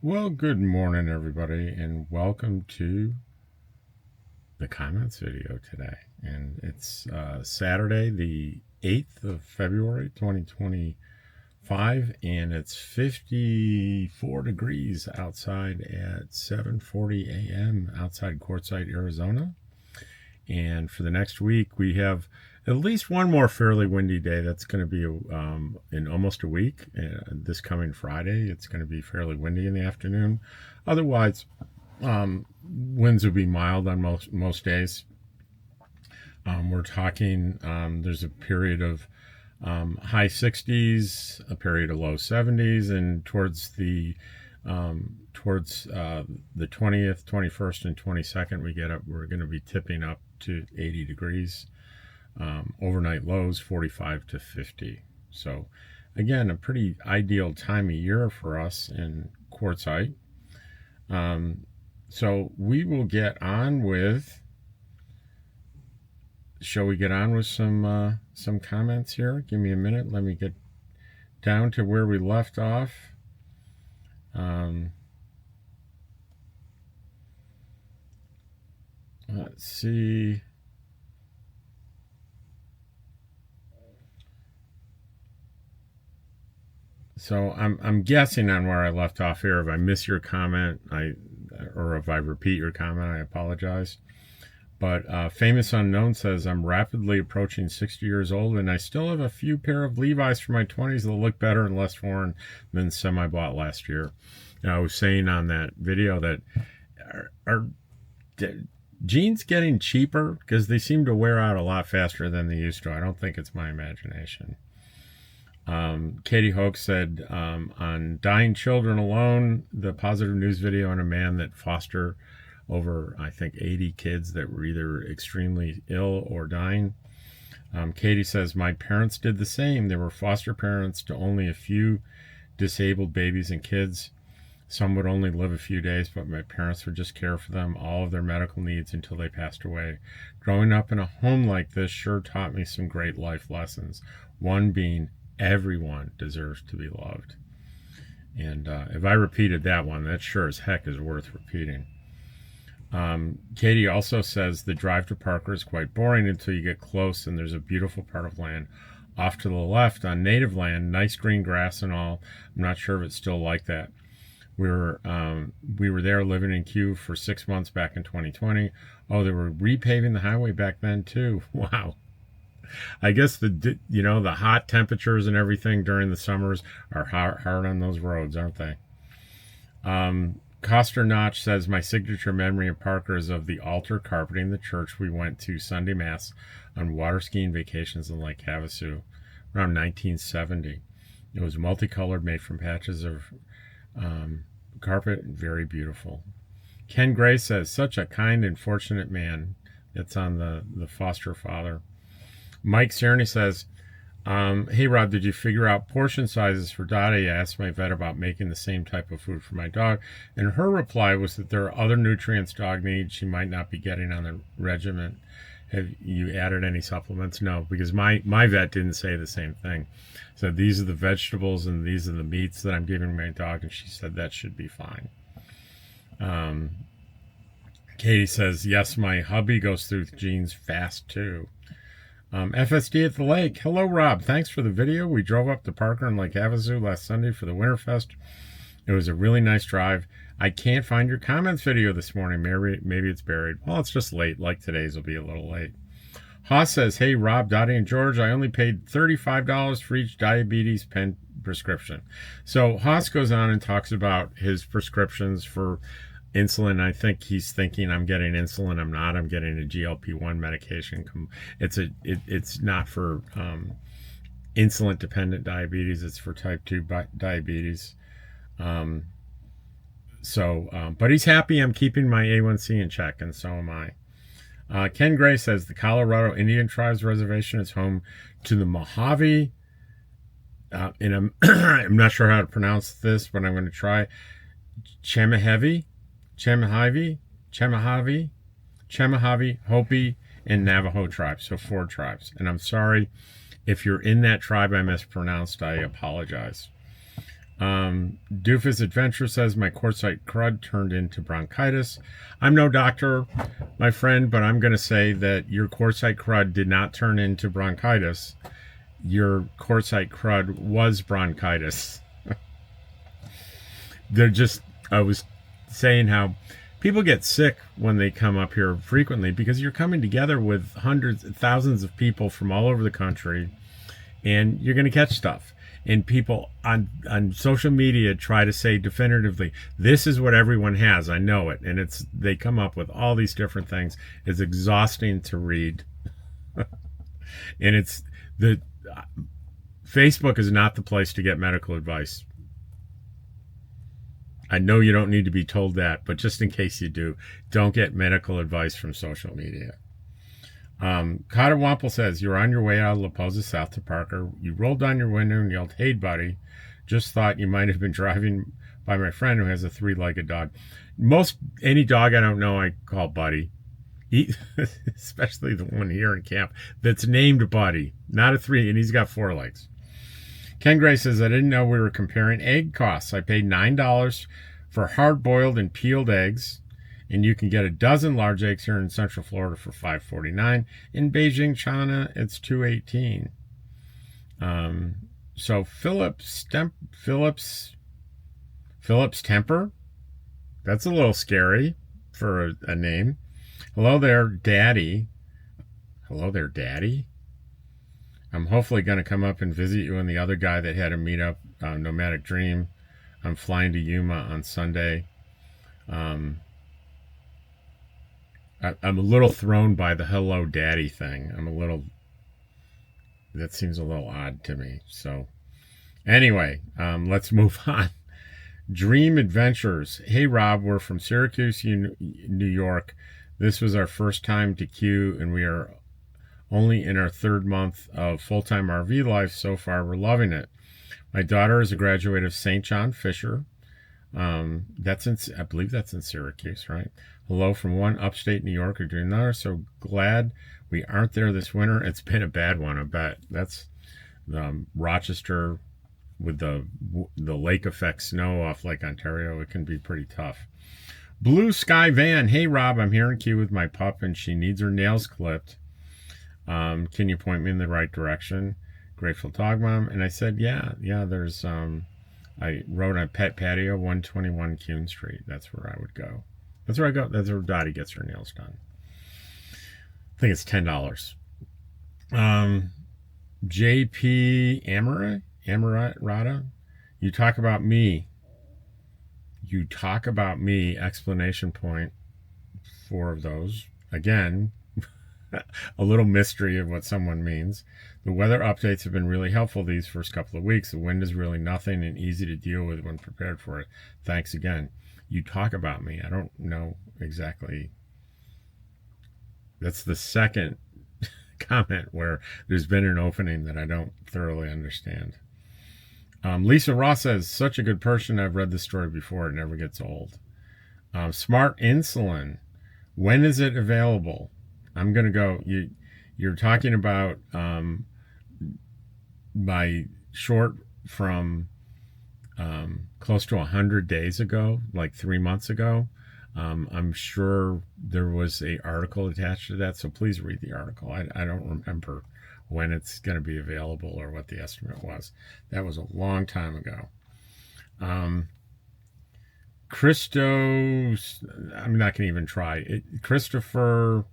Well, good morning, everybody, and welcome to the comments video today. And it's Saturday, the 8th of February, 2025, and it's 54 degrees outside at 7:40 a.m. outside Quartzsite, Arizona. And for the next week, we have at least one more fairly windy day. That's going to be in almost a week. This coming Friday, it's going to be fairly windy in the afternoon. Otherwise, winds will be mild on most days. We're talking there's a period of high 60s, a period of low 70s, and towards the 20th, 21st, and 22nd, we're going to be tipping up to 80 degrees. Overnight lows 45 to 50. So again, a pretty ideal time of year for us in Quartzsite. So we will get on with, shall we get on with some comments here? Give me a minute. Let me get down to where we left off. Let's see. So I'm guessing on where I left off here. If I miss your comment, or if I repeat your comment, I apologize. But Famous Unknown says, I'm rapidly approaching 60 years old, and I still have a few pair of Levi's from my 20s that look better and less worn than some I bought last year. And I was saying on that video that are jeans getting cheaper? Because they seem to wear out a lot faster than they used to. I don't think it's my imagination. Katie Hoke said, on Dying Children Alone, the positive news video on a man that fostered over, I think, 80 kids that were either extremely ill or dying. Katie says, my parents did the same. They were foster parents to only a few disabled babies and kids. Some would only live a few days, but my parents would just care for them, all of their medical needs until they passed away. Growing up in a home like this sure taught me some great life lessons. One being, everyone deserves to be loved. And if I repeated that one, that sure as heck is worth repeating. Katie also says the drive to Parker is quite boring until you get close, and there's a beautiful part of land off to the left on native land, nice green grass and all. I'm not sure if it's still like that. We were there living in Kew for 6 months back in 2020. Oh, they were repaving the highway back then too. Wow. I guess the hot temperatures and everything during the summers are hard on those roads, aren't they? Coster Notch says, my signature memory of Parker is of the altar carpeting the church we went to Sunday Mass on water skiing vacations in Lake Havasu around 1970. It was multicolored, made from patches of carpet, and very beautiful. Ken Gray says, such a kind and fortunate man. It's on the foster father. Mike Cerny says, hey Rob, did you figure out portion sizes for Dottie? I asked my vet about making the same type of food for my dog, and her reply was that there are other nutrients dog needs she might not be getting on the regimen. Have you added any supplements? No, because my vet didn't say the same thing. So these are the vegetables and these are the meats that I'm giving my dog, and she said that should be fine. Katie says, yes, my hubby goes through jeans fast too. FSD at the lake. Hello, Rob. Thanks for the video. We drove up to Parker and Lake Havasu last Sunday for the Winterfest. It was a really nice drive. I can't find your comments video this morning. Maybe it's buried. Well, it's just late. Like today's will be a little late. Haas says, hey, Rob, Dottie, and George, I only paid $35 for each diabetes pen prescription. So Haas goes on and talks about his prescriptions for insulin. I think he's thinking I'm getting insulin. I'm not. I'm getting a GLP-1 medication. It's not for insulin dependent diabetes. It's for type 2 diabetes. But he's happy I'm keeping my A1C in check, and so am I. Ken Gray says the Colorado Indian Tribes Reservation is home to the Mojave. I'm not sure how to pronounce this, but I'm going to try. Chemahavi, Hopi, and Navajo tribes. So 4 tribes. And I'm sorry if you're in that tribe I mispronounced. I apologize. Doofus Adventure says my quartzite crud turned into bronchitis. I'm no doctor, my friend, but I'm going to say that your quartzite crud did not turn into bronchitis. Your quartzite crud was bronchitis. I was saying how people get sick when they come up here frequently because you're coming together with hundreds, thousands of people from all over the country, and you're going to catch stuff. And people on social media try to say definitively, this is what everyone has. I know it. And they come up with all these different things. It's exhausting to read. And Facebook is not the place to get medical advice. I know you don't need to be told that, but just in case you do, don't get medical advice from social media. Cotter Wample says, you're on your way out of La Posa South to Parker. You rolled down your window and yelled, hey, buddy. Just thought you might have been driving by my friend who has a 3-legged dog. Any dog I don't know, I call Buddy. Especially the one here in camp that's named Buddy, not a 3, and he's got 4 legs. Ken Gray says, I didn't know we were comparing egg costs. I paid $9 for hard-boiled and peeled eggs. And you can get a dozen large eggs here in Central Florida for $5.49. In Beijing, China, it's $2.18. So Phillips Temper, that's a little scary for a name. Hello there, Daddy. Hello there, Daddy. I'm hopefully going to come up and visit you and the other guy that had a meetup, Nomadic Dream. I'm flying to Yuma on Sunday. I'm a little thrown by the hello daddy thing. That seems a little odd to me. So anyway, let's move on. Dream Adventures. Hey Rob, we're from Syracuse, New York. This was our first time to Q, and we are only in our 3rd month of full-time RV life. So far, we're loving it. My daughter is a graduate of St. John Fisher. I believe that's in Syracuse, right? Hello from one upstate New Yorker to another. So glad we aren't there this winter. It's been a bad one, I bet. That's Rochester with the lake effect snow off Lake Ontario. It can be pretty tough. Blue Sky Van. Hey Rob, I'm here in Key with my pup and she needs her nails clipped. Can you point me in the right direction? Grateful Dog Mom. And I said, yeah, there's I wrote on Pet Patio, 121 Kuhn Street. That's where I would go. That's where I go. That's where Dottie gets her nails done. I think it's $10. JP Amarata. You talk about me. Explanation point. 4 of those. Again, a little mystery of what someone means. The weather updates have been really helpful these first couple of weeks. The wind is really nothing and easy to deal with when prepared for it. Thanks again. You talk about me. I don't know exactly. That's the second comment where there's been an opening that I don't thoroughly understand. Lisa Ross says, such a good person. I've read this story before. It never gets old. Smart Insulin. When is it available? I'm going to go. You're talking about my short from close to 100 days ago, like 3 months ago. I'm sure there was an article attached to that, so please read the article. I don't remember when it's going to be available or what the estimate was. That was a long time ago. I'm not going to even try. Christopher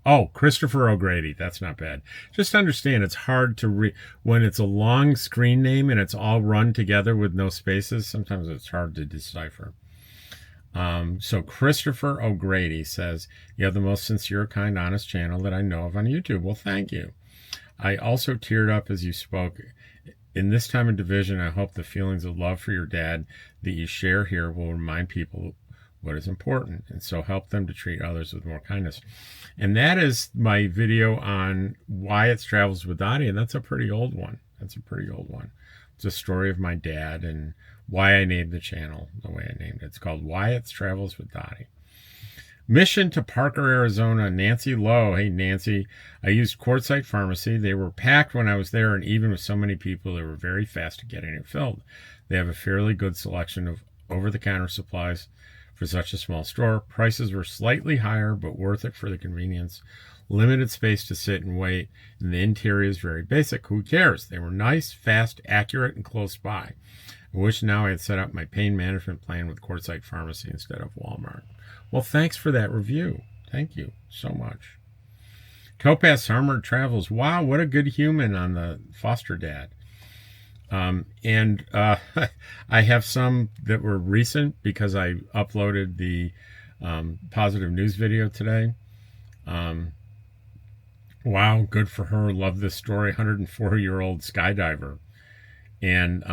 O'Grady. That's not bad. Just understand it's hard to read when it's a long screen name and it's all run together with no spaces. Sometimes it's hard to decipher. So Christopher O'Grady says, you have the most sincere, kind, honest channel that I know of on YouTube. Well, thank you. I also teared up as you spoke. In this time of division, I hope the feelings of love for your dad that you share here will remind people what is important, and so help them to treat others with more kindness. And that is my video on Wyatt's Travels with Dottie, and that's a pretty old one. It's a story of my dad and why I named the channel the way I named it. It's called Wyatt's Travels with Dottie. Mission to Parker, Arizona. Nancy Lowe. Hey, Nancy. I used Quartzsite Pharmacy. They were packed when I was there, and even with so many people, they were very fast at getting it filled. They have a fairly good selection of over-the-counter supplies for such a small store. Prices were slightly higher, but worth it for the convenience. Limited space to sit and wait, and the interior is very basic. Who cares? They were nice, fast, accurate, and close by. I wish now I had set up my pain management plan with Quartzsite Pharmacy instead of Walmart. Well, thanks for that review. Thank you so much. Topaz Armored Travels. Wow, what a good human on the foster dad. I have some that were recent because I uploaded the positive news video today. Wow, good for her. Love this story. 104-year-old skydiver. And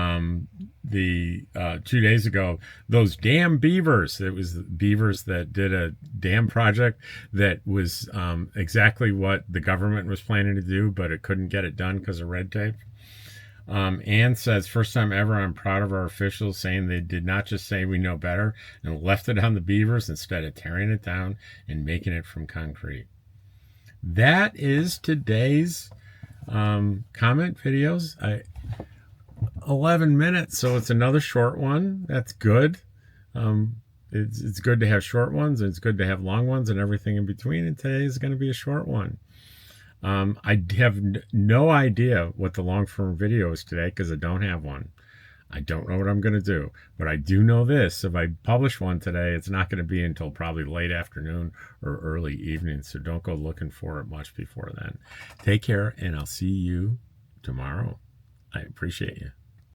2 days ago, those damn beavers, it was the beavers that did a dam project that was exactly what the government was planning to do, but it couldn't get it done because of red tape. Anne says, first time ever, I'm proud of our officials saying they did not just say we know better and left it on the beavers instead of tearing it down and making it from concrete. That is today's comment videos. 11 minutes, so it's another short one. That's good. It's good to have short ones, and it's good to have long ones and everything in between, and today is going to be a short one. I have no idea what the long form video is today because I don't have one. I don't know what I'm going to do, but I do know this. If I publish one today, it's not going to be until probably late afternoon or early evening, so don't go looking for it much before then. Take care, and I'll see you tomorrow. I appreciate you.